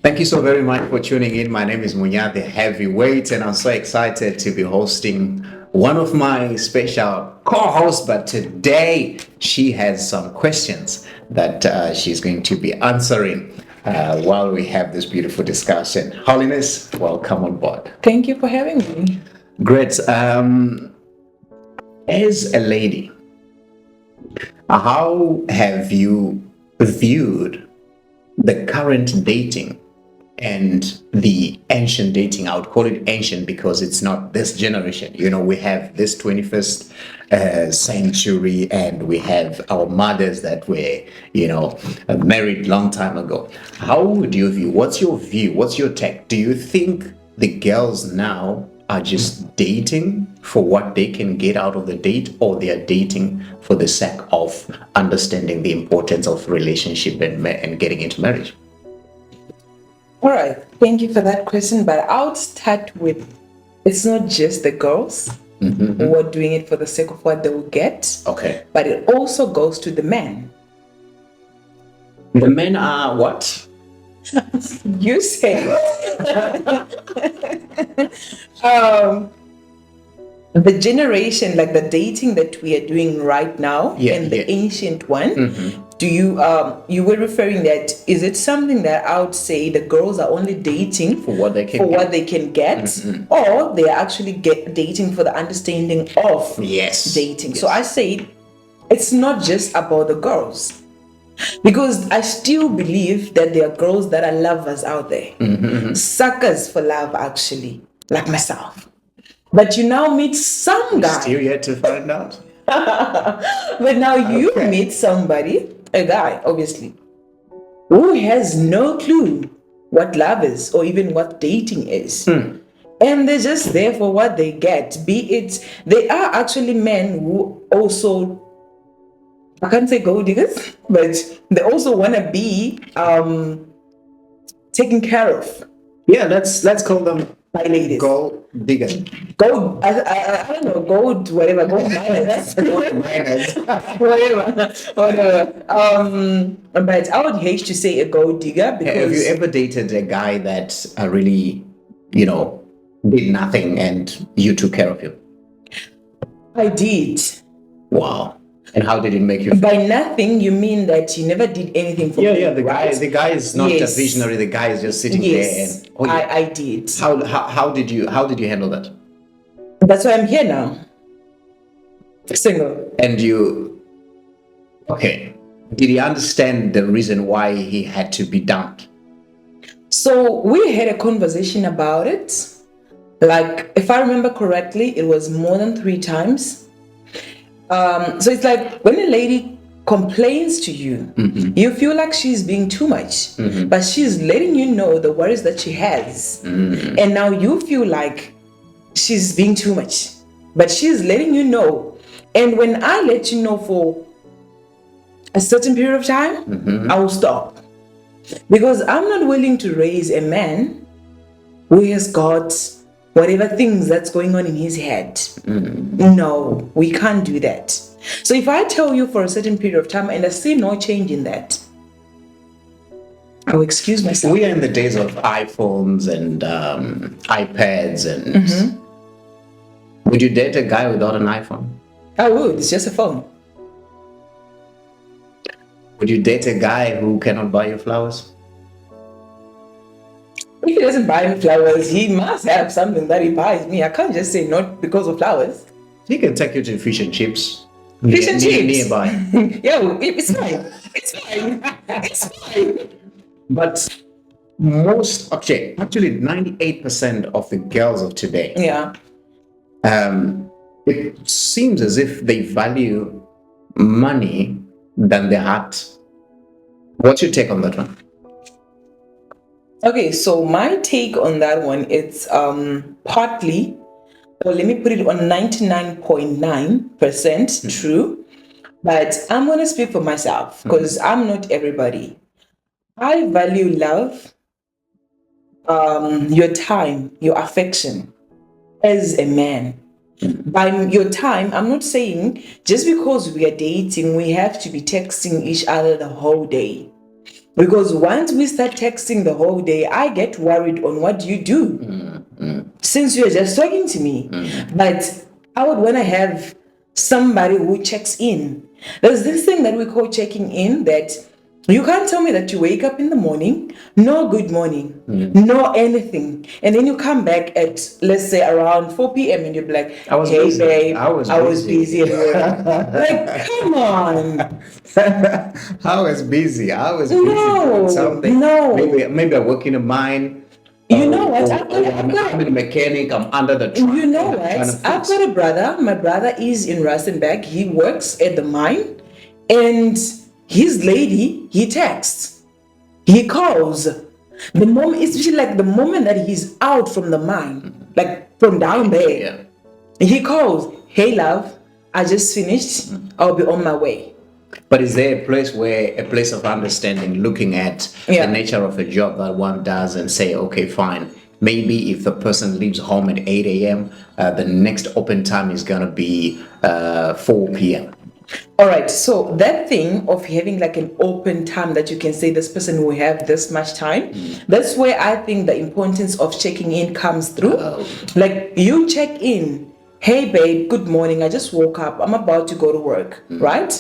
Thank you so very much for tuning in. My name is MUNYAH, the heavyweight, and I'm so excited to be hosting one of my special co-hosts. But today, she has some questions that she's going to be answering while we have this beautiful discussion. Holiness, welcome on board. Thank you for having me. Great. As a lady, how have you viewed the current dating and the ancient dating? I would call it ancient because it's not this generation. We have this 21st century, and we have our mothers that were, married long time ago. How would you view? What's your view? What's your take? Do you think the girls now are just dating for what they can get out of the date, or they are dating for the sake of understanding the importance of relationship and getting into marriage? All right. Thank you for that question. But I would start with it's not just the girls who are doing it for the sake of what they will get. Okay. But it also goes to the men. The men are what? You say. The generation, like the dating that we are doing right now, and the ancient one. Do you were referring that, is it something that I would say the girls are only dating For what they can get, or they are actually dating for the understanding of dating? Yes. So I say it's not just about the girls, because I still believe that there are girls that are lovers out there, suckers for love, actually, like myself. But you now meet some guy. Still yet to find out. But now you meet somebody, a guy, obviously, who has no clue what love is or even what dating is. And they're just there for what they get. They are actually men who also, I can't say gold diggers, but they also want to be taken care of. Yeah, let's call them by ladies. gold diggers. Gold, I don't know, gold, whatever, gold miners. whatever. But I would hate to say a gold digger, because Have you ever dated a guy that really, did nothing and you took care of him? I did. Wow. And how did it make you feel? By nothing, you mean that you never did anything for me? Yeah. The guy is not Yes. a visionary. The guy is just sitting there. And I did. How did you handle that? That's why I'm here now. Single. And did he understand the reason why he had to be dumped? So we had a conversation about it. Like, if I remember correctly, it was more than 3 times. So it's like when a lady complains to you, you feel like she's being too much, but she's letting you know the worries that she has. And now you feel like she's being too much, but she's letting you know. And when I let you know for a certain period of time, I will stop. Because I'm not willing to raise a man who has got whatever things that's going on in his head. No, we can't do that. So if I tell you for a certain period of time and I see no change in that, I'll excuse myself. We are in the days of iPhones and iPads, and would you date a guy without an iPhone? I would. It's just a phone. Would you date a guy who cannot buy you flowers? If he doesn't buy me flowers, he must have something that he buys me. I can't just say not because of flowers. He can take you to fish and chips. Fish and chips? Nearby. Yeah, it's fine. It's fine. It's fine. But actually 98% of the girls of today, it seems as if they value money than their heart. What's your take on that one? Okay, so my take on that one, it's partly, or let me put it on 99.9% true, but I'm going to speak for myself because I'm not everybody. I value love, your time, your affection as a man. By your time, I'm not saying just because we are dating, we have to be texting each other the whole day. Because once we start texting the whole day, I get worried on what you do. Since you're just talking to me. But I would want to have somebody who checks in. There's this thing that we call checking in, that you can't tell me that you wake up in the morning, no good morning, no anything. And then you come back at, let's say, around 4 p.m. and you're like, hey, busy. babe, I was busy at work. Like, come on. I was busy. I was busy No, doing something. no. Maybe I work in a mine. You know what? I'm a mechanic. I'm under the truck. You know what? I've got a brother. My brother is in Rustenburg. He works at the mine, and his lady, he texts, he calls. The moment, especially like the moment that he's out from the mine, like from down there, he calls, hey love, I just finished. I'll be on my way. But is there a place of understanding, looking at the nature of a job that one does and say, okay, fine, maybe if the person leaves home at 8 a.m., the next open time is going to be 4 p.m.? All right, so that thing of having like an open time that you can say this person will have this much time, that's where I think the importance of checking in comes through. Like you check in, hey babe, good morning, I just woke up, I'm about to go to work, right?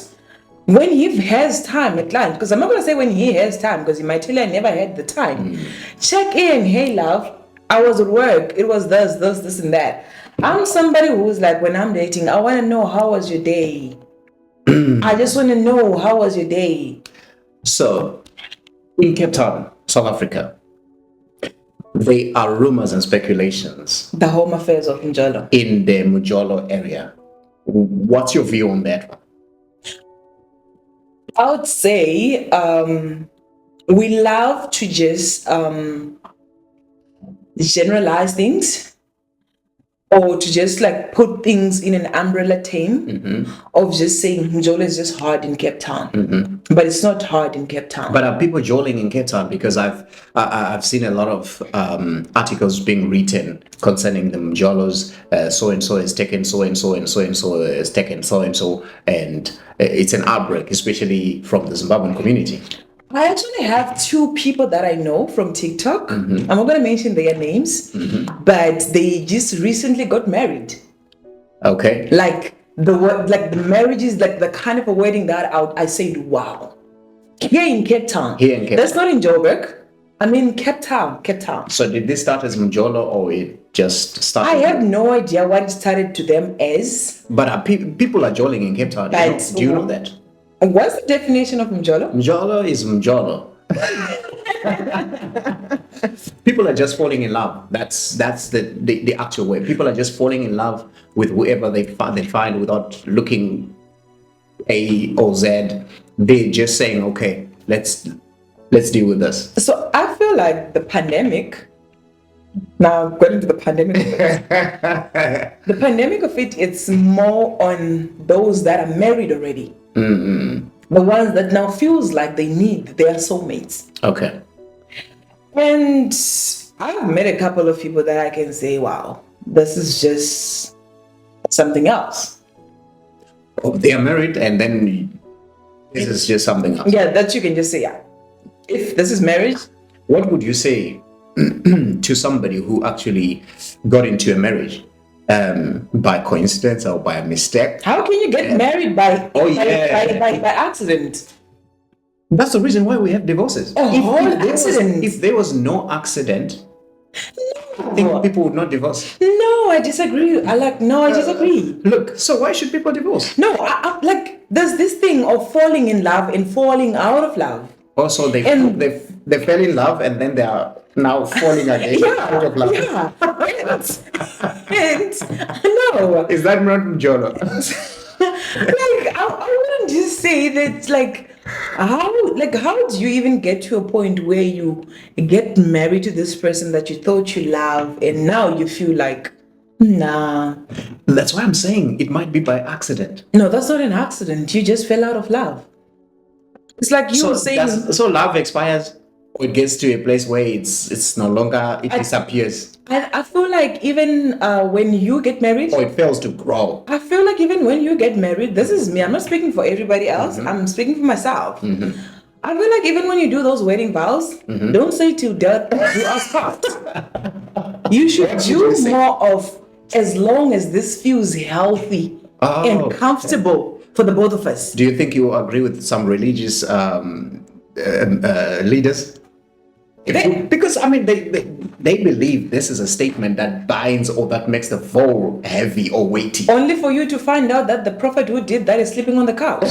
When he has time at lunch, because I'm not going to say when he has time, because he might tell you I never had the time. Check in, hey love, I was at work, it was this and that. I'm somebody who's like, when I'm dating, I want to know, how was your day? I just want to know, how was your day? So, in Cape Town, South Africa, there are rumors and speculations. The home affairs of Njolo. In the Mujolo area. What's your view on that one? I would say we love to just generalize things, or to just like put things in an umbrella term of just saying Njolo is just hard in Cape Town. But it's not hard in Cape Town. But are people joling in Cape Town? Because I've seen a lot of articles being written concerning the Mjolos. So and so has taken so and so, and so and so has taken so and so, and it's an outbreak, especially from the Zimbabwean community. I actually have two people that I know from TikTok. I'm not going to mention their names, but they just recently got married. Okay. Like the marriage is like the kind of a wedding that I said, wow. Here in Cape Town. That's not in Joburg. I mean Cape Town. So did this start as Mjolo, or it just started? I have no idea what it started to them as. But people are joling in Cape Town. Do you know that? What's the definition of Mjolo? Mjolo is Mjolo. People are just falling in love. That's the actual way. People are just falling in love with whoever they find without looking A or Z. They're just saying, okay, let's deal with this. So I feel like the pandemic. Now going to the pandemic. The pandemic of it, it's more on those that are married already. The ones that now feels like they need their soulmates. Okay. And I've met a couple of people that I can say, wow, this is just something else. Oh, they are married, and then this is just something else. Yeah, that you can just say, yeah. If this is marriage. What would you say to somebody who actually got into a marriage by coincidence or by a mistake? How can you get married by accident? That's the reason why we have divorces. If there was no accident, I think people would not divorce. No, I disagree. I disagree. Look, so why should people divorce? No, there's this thing of falling in love and falling out of love. Also, they fell in love and then they are now falling again out of love. Yeah, and no. Is that not Mjolo? I wouldn't just say that. How do you even get to a point where you get married to this person that you thought you love, and now you feel like, nah. That's why I'm saying it might be by accident. No, that's not an accident. You just fell out of love. It's like you were saying. So love expires, or it gets to a place where it's no longer, it disappears. I feel like even when you get married, or it fails to grow. I feel like even when you get married, this is me. I'm not speaking for everybody else. I'm speaking for myself. I feel like even when you do those wedding vows, don't say to death do us part. You should What should you do say? more of as long as this feels healthy and Oh, comfortable for the both of us. do you think you agree with some religious leaders? Because I mean, they believe this is a statement that binds or that makes the vow heavy or weighty. Only for you to find out that the prophet who did that is sleeping on the couch.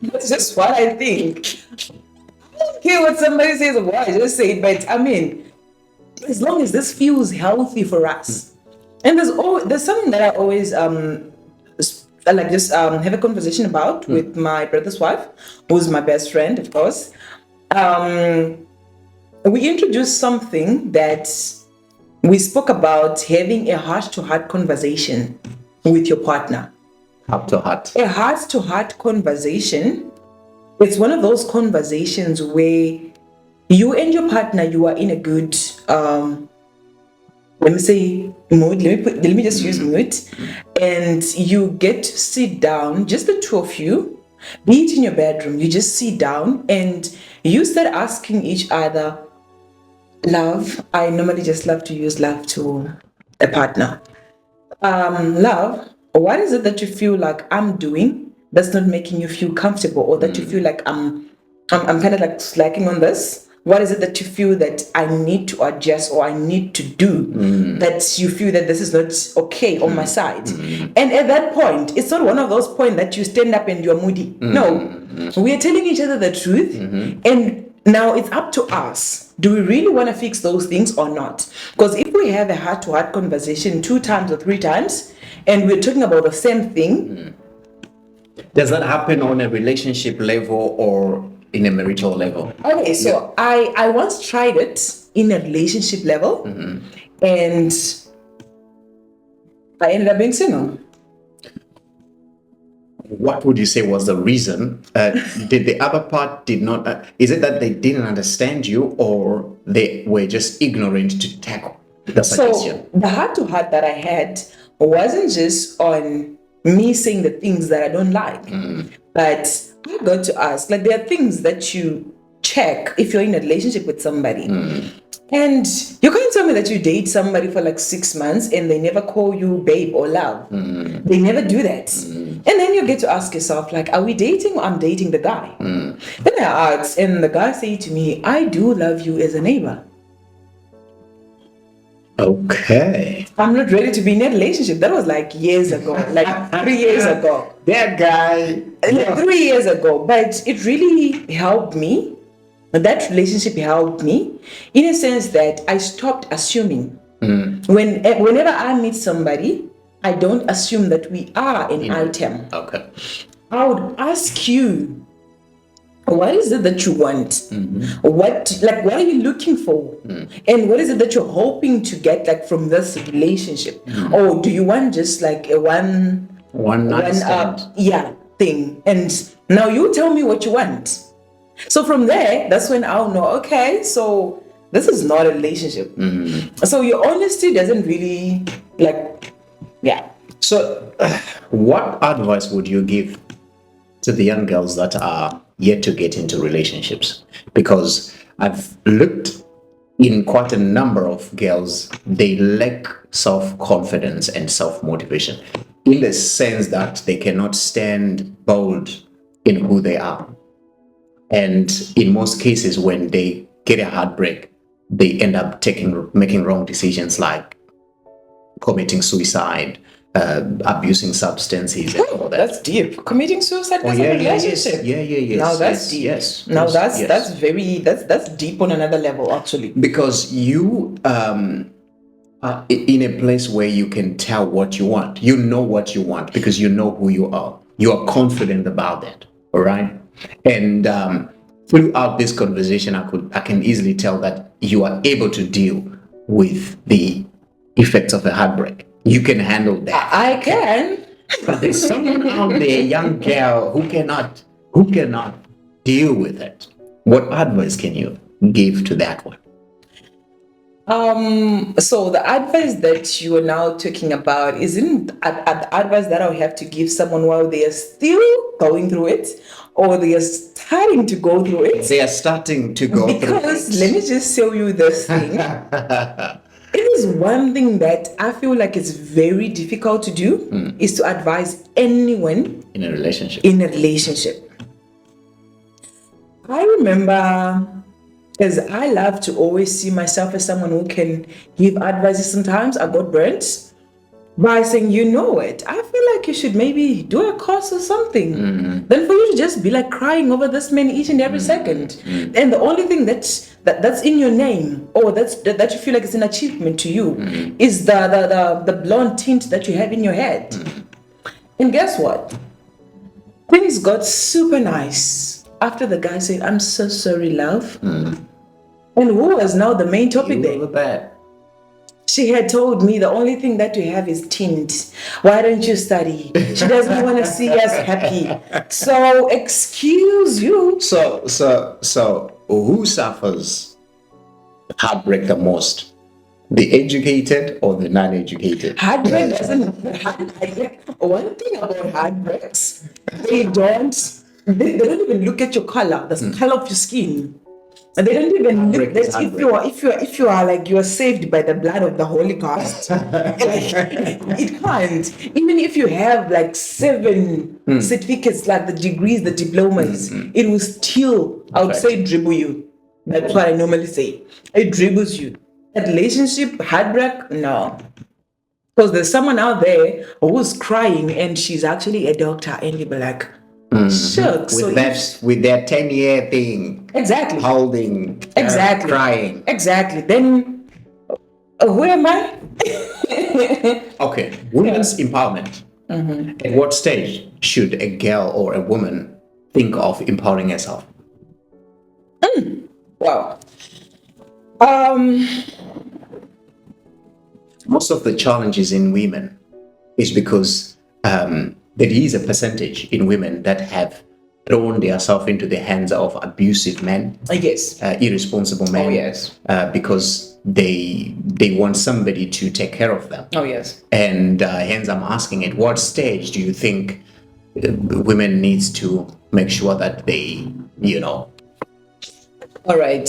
That's just what I think. I don't care what somebody says or what I just say, but I mean, as long as this feels healthy for us. And there's something that I always have a conversation about with my brother's wife, who's my best friend, of course. We introduced something that we spoke about having a heart-to-heart conversation with your partner. Heart to heart. A heart-to-heart conversation, it's one of those conversations where you and your partner, you are in a good let me say mood, let me just use mood, and you get to sit down, just the two of you, be it in your bedroom, you just sit down and you start asking each other, love, I normally just love to use love to a partner. Love, what is it that you feel like I'm doing that's not making you feel comfortable, or that you feel like I'm kind of like slacking on this? What is it that you feel that I need to adjust or I need to do that you feel that this is not okay on my side? And at that point, it's not one of those points that you stand up and you're moody. No, we are telling each other the truth. And now it's up to us. Do we really want to fix those things or not? Because if we have a heart-to-heart conversation 2 times or 3 times, and we're talking about the same thing. Does that happen on a relationship level or in a marital level? Okay, so I once tried it in a relationship level, and I ended up being single. What would you say was the reason? Did the other part did not? Is it that they didn't understand you, or they were just ignorant to tackle the suggestion? So the heart-to-heart that I had wasn't just on me saying the things that I don't like, but I got to ask, like, there are things that you check if you're in a relationship with somebody. And you can't tell me that you date somebody for like 6 months and they never call you babe or love. They never do that. And then you get to ask yourself, like, are we dating or I'm dating the guy? Then I asked, and the guy said to me, I do love you as a neighbor. Okay. I'm not ready to be in a relationship. That was like years ago, like 3 years ago. That guy. Like 3 years ago. But it really helped me. That relationship helped me in a sense that I stopped assuming. Whenever I meet somebody, I don't assume that we are an item. Okay. I would ask you, what is it that you want? What are you looking for? And what is it that you're hoping to get like from this relationship? Or do you want just like a one night stand? Thing? And now you tell me what you want. So from there, that's when I'll know, okay, so this is not a relationship. So your honesty doesn't really So what advice would you give to the young girls that are yet to get into relationships? Because I've looked in quite a number of girls, they lack self-confidence and self-motivation in the sense that they cannot stand bold in who they are. And in most cases, when they get a heartbreak, they end up making wrong decisions like committing suicide, abusing substances, and all that. That's deep. Committing suicide because of a relationship. Yes. Now that's deep. Yes. Now that's deep on another level, actually. Because you are in a place where you can tell what you want. You know what you want because you know who you are. You are confident about that. All right. And throughout this conversation, I can easily tell that you are able to deal with the effects of a heartbreak. You can handle that. I can. But there's someone out there, a young girl, who cannot deal with it. What advice can you give to that one? So the advice that you are now talking about isn't the advice that I would have to give someone while they are still going through it, or they are starting to go through it. They are starting to go through Because it. let me just show you this thing. It is one thing that I feel like it's very difficult to do is to advise anyone In a relationship. I remember, because I love to always see myself as someone who can give advice. Sometimes I got burnt by saying, you know what, I feel like you should maybe do a course or something. Then for you to just be like crying over this man each and every second. And the only thing that's in your name, or that you feel like it's an achievement to you, is the blonde tint that you have in your head. And guess what? Things got super nice after the guy said, I'm so sorry, love. And who was now the main topic there? You were bad. She had told me the only thing that you have is tint. Why don't you study? She doesn't want to see us happy. So excuse you. So who suffers heartbreak the most? The educated or the non-educated? Heartbreak doesn't. One thing about heartbreaks, they don't even look at your color, the color of your skin. And they don't even look that if you are like you are saved by the blood of the Holy Ghost. Like, it can't. Even if you have like 7 certificates, like the degrees, the diplomas, it will still, I would say, dribble you. That's what I normally say. It dribbles you. A relationship, heartbreak, no. Because there's someone out there who's crying and she's actually a doctor, and you'll be like, shucks. With that 10-year thing. Exactly. Holding. Exactly. Crying. Exactly. Then who am I? Okay. Women's empowerment. At what stage should a girl or a woman think of empowering herself? Wow. Most of the challenges in women is because there is a percentage in women that have thrown themselves into the hands of abusive men, Yes. irresponsible men, Oh, yes. because they want somebody to take care of them. Oh, yes. And hence I'm asking, at what stage do you think women needs to make sure that they, All right.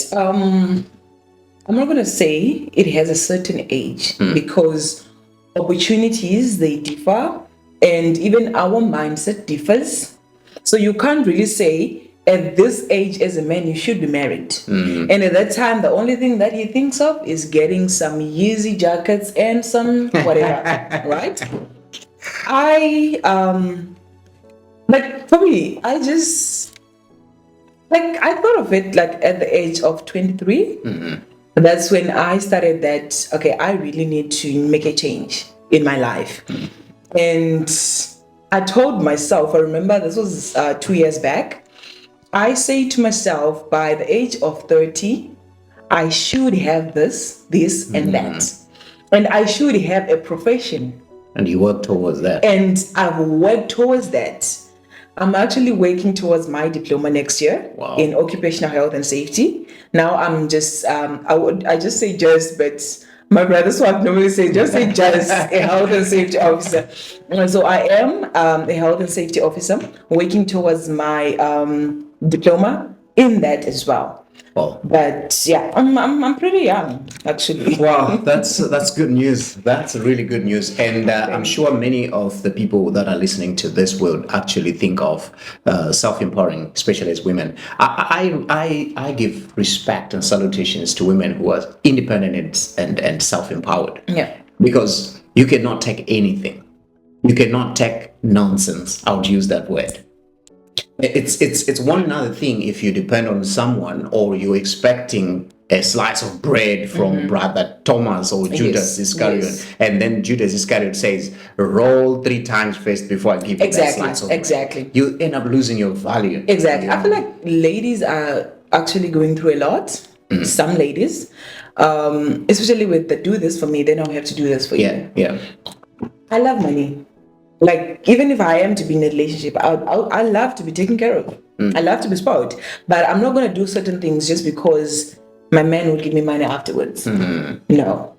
I'm not going to say it has a certain age because opportunities, they differ, and even our mindset differs. So you can't really say at this age as a man you should be married. And at that time the only thing that he thinks of is getting some Yeezy jackets and some whatever. Right? I like, for me, I just like, I thought of it like at the age of 23. That's when I started that, okay, I really need to make a change in my life. And I told myself, I remember this was 2 years back, I say to myself, by the age of 30, I should have this, and that. And I should have a profession. And you work towards that. And I've worked towards that. I'm actually working towards my diploma next year in occupational health and safety. Now I'm just, I just say just, but my brother's wife normally say just say just a health and safety officer. And so I am a health and safety officer working towards my diploma in that as well. Well, but yeah, I'm pretty young actually. Wow, that's good news. That's really good news, and I'm sure many of the people that are listening to this will actually think of self-empowering, especially as women. I give respect and salutations to women who are independent and self-empowered. Yeah, because you cannot take anything. You cannot take nonsense. I would use that word. It's one other thing if you depend on someone or you're expecting a slice of bread from brother Thomas or Judas Iscariot, and then Judas Iscariot says, roll 3 times first before I give you that slice of bread. Exactly. You end up losing your value. Exactly. I feel like ladies are actually going through a lot. Some ladies, especially with the do this for me, then I'll have to do this for you. Yeah. I love money. Like, even if I am to be in a relationship, I love to be taken care of. I love to be spoiled. But I'm not going to do certain things just because my man will give me money afterwards. No.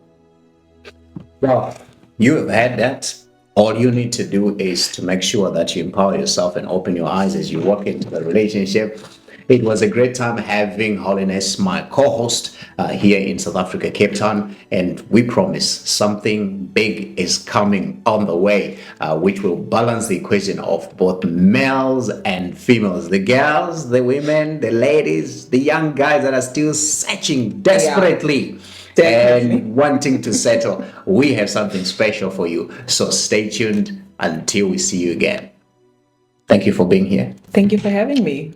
Well, you have had that. All you need to do is to make sure that you empower yourself and open your eyes as you walk into the relationship. It was a great time having Holiness, my co-host, here in South Africa, Cape Town, and we promise something big is coming on the way, which will balance the equation of both males and females, the girls, the women, the ladies, the young guys that are still searching desperately. Definitely. And wanting to settle. We have something special for you. So stay tuned until we see you again. Thank you for being here. Thank you for having me.